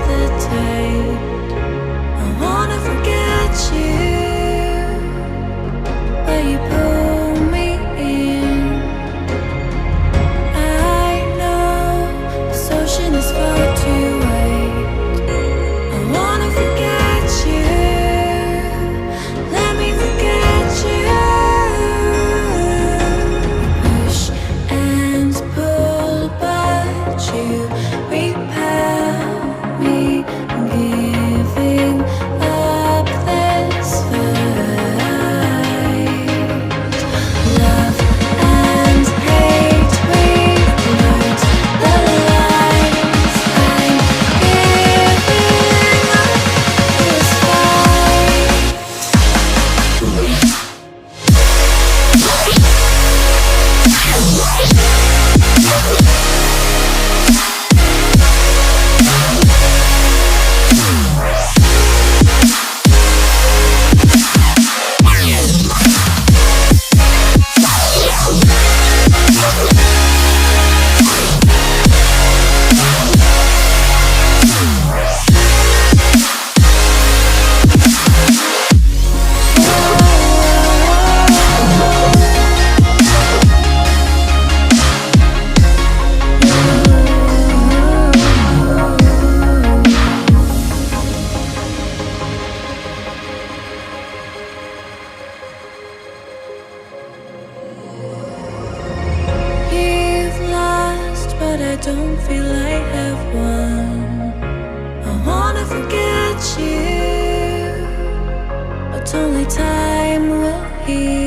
hesitate. I wanna forget you, but you pull me in. I know this ocean is far too wide. I wanna forget you, let me forget you. Push and pull, but you repel me, giving up this fight. Love and hate, we blurred the lines. I'm giving up this fight. You've lost, but I don't feel I have won. I wanna forget you, but only time will heal.